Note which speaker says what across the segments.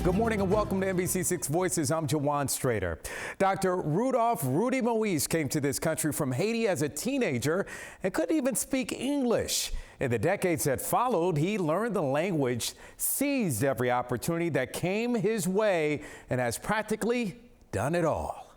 Speaker 1: Good morning and welcome to NBC6 Voices. I'm Jawan Strader. Dr. Rudy Moise came to this country from Haiti as a teenager and couldn't even speak English. In the decades that followed, he learned the language, seized every opportunity that came his way, and has practically done it all.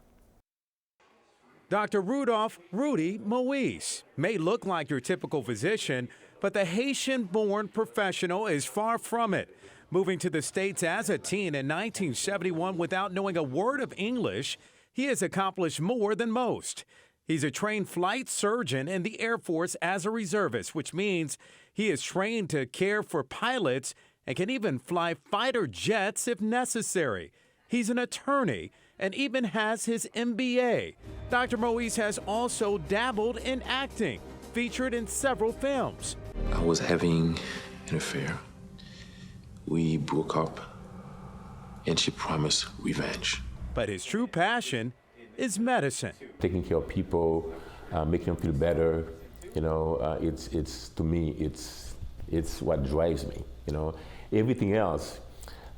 Speaker 1: Dr. Rudy Moise may look like your typical physician, but the Haitian-born professional is far from it. Moving to the States as a teen in 1971 without knowing a word of English, he has accomplished more than most. He's a trained flight surgeon in the Air Force as a reservist, which means he is trained to care for pilots and can even fly fighter jets if necessary. He's an attorney and even has his MBA. Dr. Moise has also dabbled in acting, featured in several films.
Speaker 2: I was having an affair. We broke up, and she promised revenge.
Speaker 1: But his true passion is medicine.
Speaker 3: Taking care of people, making them feel better, it's to me, it's what drives me. Everything else,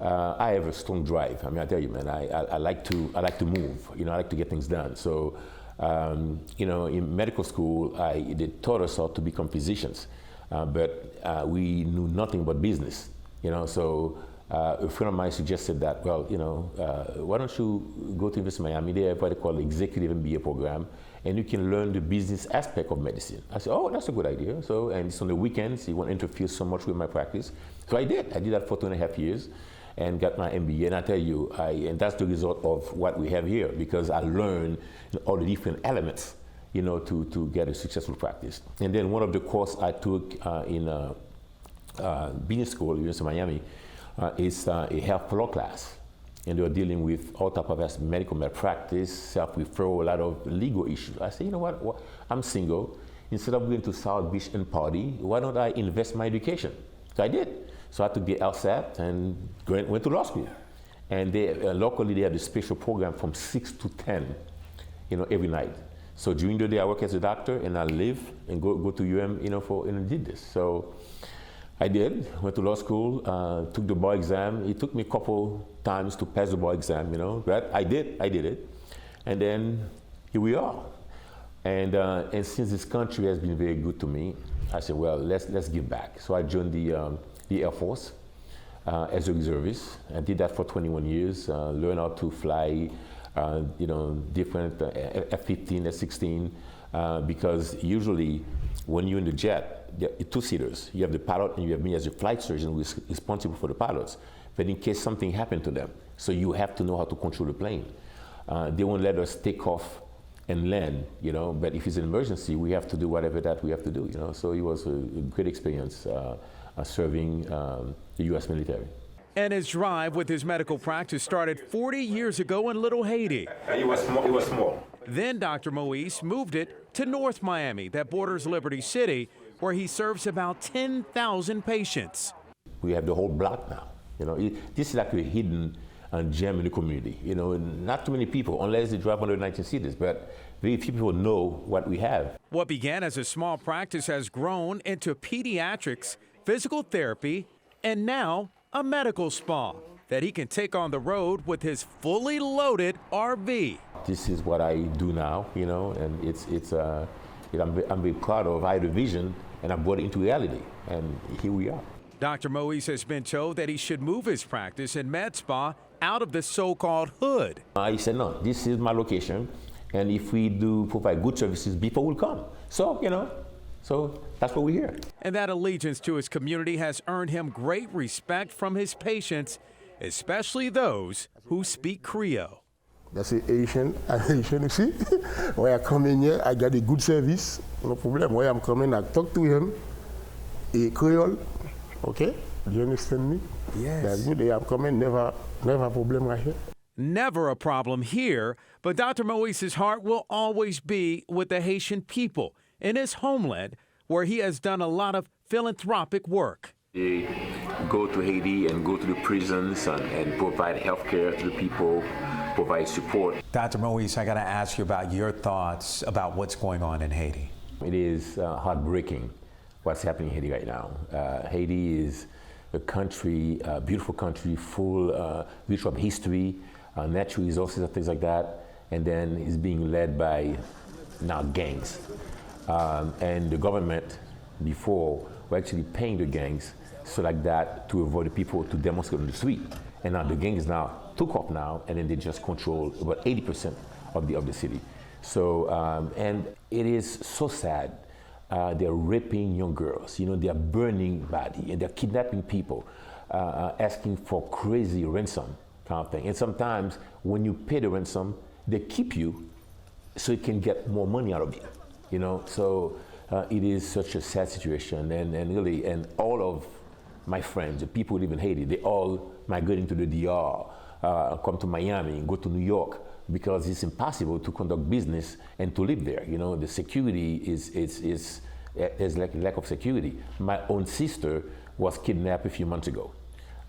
Speaker 3: I have a strong drive. I mean, I tell you, man, I like to move. I like to get things done. So, in medical school, they taught us how to become physicians, but we knew nothing about business. So a friend of mine suggested that, well, why don't you go to University of Miami? They have what they call the Executive MBA program, and you can learn the business aspect of medicine. I said, oh, that's a good idea. So, and it's on the weekends, it won't interfere so much with my practice. So I did that for 2.5 years and got my MBA. And I tell you, and that's the result of what we have here, because I learned all the different elements, to get a successful practice. And then one of the courses I took in business school, University of Miami, is a health law class. And they were dealing with all type of medical malpractice, self-referral, a lot of legal issues. I said, you know what, I'm single. Instead of going to South Beach and party, why don't I invest my education? So I did. So I took the LSAT and went to law school. And locally they had a special program from 6 to 10, every night. So during the day I work as a doctor and I live and go to UM, and did this. So I did, went to law school, took the bar exam. It took me a couple times to pass the bar exam, but I did it. And then here we are. And since this country has been very good to me, I said, well, let's give back. So I joined the Air Force as a reservist. I did that for 21 years, learned how to fly, different F-15, F-16, because usually when you're in the jet, there are two-seaters. You have the pilot and you have me as a flight surgeon who is responsible for the pilots. But in case something happened to them, so you have to know how to control the plane. They won't let us take off and land, but if it's an emergency, we have to do whatever that we have to do, So it was a great experience serving the U.S. military.
Speaker 1: And his drive with his medical practice started 40 years ago in Little Haiti.
Speaker 3: It was small.
Speaker 1: Then Dr. Moise moved it to North Miami, that borders Liberty City, where he serves about 10,000 patients.
Speaker 3: We have the whole block now. This is like a hidden gem in the community. Not too many people, unless they drive under 19 cities, but very few people know what we have.
Speaker 1: What began as a small practice has grown into pediatrics, physical therapy, and now a medical spa that he can take on the road with his fully loaded RV.
Speaker 3: This is what I do now, and I'm very proud of. I had a vision and I brought it into reality, and here we are.
Speaker 1: Dr. Moise has been told that he should move his practice and med spa out of the so-called hood.
Speaker 3: He said, no, this is my location, and if we do provide good services, people will come. So, so that's what we're here.
Speaker 1: And that allegiance to his community has earned him great respect from his patients, especially those who speak Creole.
Speaker 4: That's a Haitian, you see. When I come in here, I get a good service, no problem. When I'm coming, I talk to him, a Creole, okay? Do you understand me?
Speaker 1: Yes.
Speaker 4: That's good. I'm coming, never a problem right here.
Speaker 1: Never a problem here, but Dr. Moise's heart will always be with the Haitian people in his homeland, where he has done a lot of philanthropic work.
Speaker 2: They go to Haiti and go to the prisons and provide health care to the people, provide support.
Speaker 1: Dr. Moise, I got to ask you about your thoughts about what's going on in Haiti.
Speaker 3: It is heartbreaking what's happening in Haiti right now. Haiti is a country, a beautiful country, full, rich of history, natural resources and things like that, and then it's being led by now gangs. And the government before were actually paying the gangs so like that to avoid the people to demonstrate on the street. And now the gangs now took off now, and then they just control about 80% of the city. So, and it is so sad. They're raping young girls, they're burning body, and they're kidnapping people, asking for crazy ransom kind of thing. And sometimes when you pay the ransom, they keep you so it can get more money out of you, So it is such a sad situation, and really, and all of my friends, the people who live in Haiti, they all migrating to the DR, come to Miami, go to New York, because it's impossible to conduct business and to live there. The security is like lack of security. My own sister was kidnapped a few months ago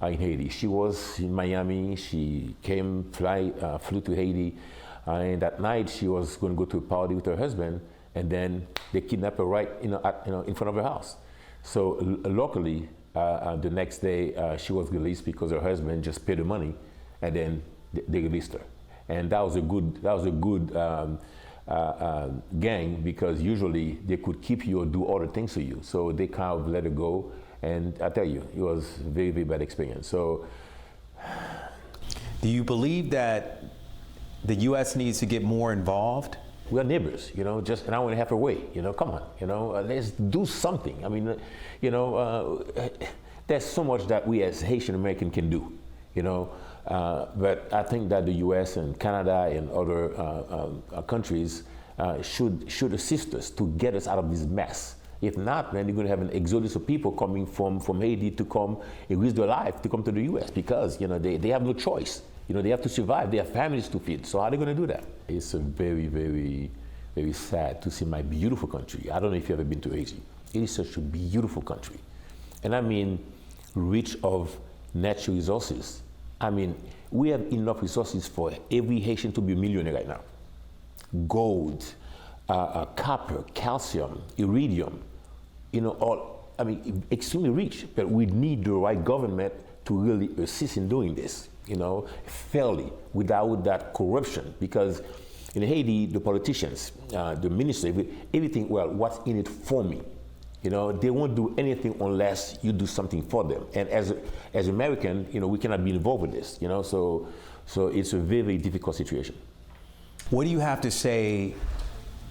Speaker 3: in Haiti. She was in Miami. She flew to Haiti, and that night she was going to go to a party with her husband, and then they kidnapped her right in front of her house. So luckily, the next day she was released because her husband just paid the money, and then they released her. And that was a good gang, because usually they could keep you or do other things to you. So they kind of let it go, and I tell you, it was a very, very bad experience. So,
Speaker 1: do you believe that the U.S. needs to get more involved?
Speaker 3: We are neighbors, just an hour and a half away. Come on, let's do something. I mean, there's so much that we as Haitian-American can do, But I think that the U.S. and Canada and other countries should assist us to get us out of this mess. If not, then you're going to have an exodus of people coming from Haiti to come and risk their life to come to the U.S. because they have no choice. They have to survive. They have families to feed. So how are they going to do that? It's a very, very, very sad to see my beautiful country. I don't know if you've ever been to Haiti. It is such a beautiful country, and I mean, rich of natural resources. I mean, we have enough resources for every Haitian to be a millionaire right now. Gold, copper, calcium, iridium, extremely rich. But we need the right government to really assist in doing this, fairly, without that corruption. Because in Haiti, the politicians, the minister, everything, well, what's in it for me? They won't do anything unless you do something for them. And as American, we cannot be involved with this, so it's a very, very difficult situation.
Speaker 1: What do you have to say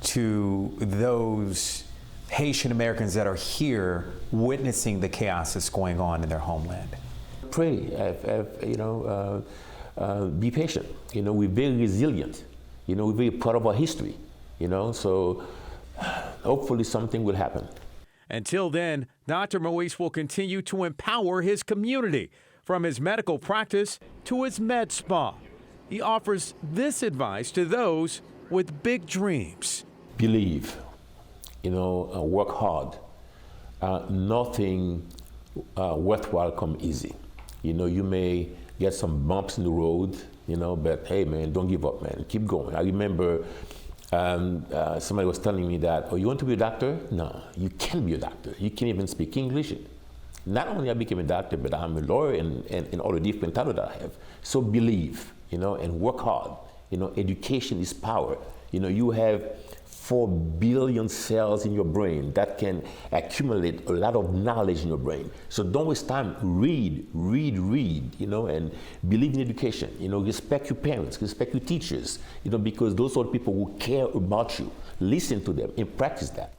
Speaker 1: to those Haitian Americans that are here witnessing the chaos that's going on in their homeland?
Speaker 3: Pray, be patient. We're very resilient. We're very proud of our history, so hopefully something will happen.
Speaker 1: Until then, Dr. Moise will continue to empower his community, from his medical practice to his med spa. He offers this advice to those with big dreams.
Speaker 3: Believe, work hard. Nothing worthwhile come easy. You may get some bumps in the road, but hey, man, don't give up, man. Keep going. I remember somebody was telling me that, you want to be a doctor? No, you can't be a doctor. You can't even speak English. Not only I became a doctor, but I'm a lawyer and all the different titles that I have. So believe, and work hard. Education is power. You have 4 billion cells in your brain that can accumulate a lot of knowledge in your brain. So don't waste time. Read, and believe in education. Respect your parents, respect your teachers, because those are the people who care about you. Listen to them and practice that.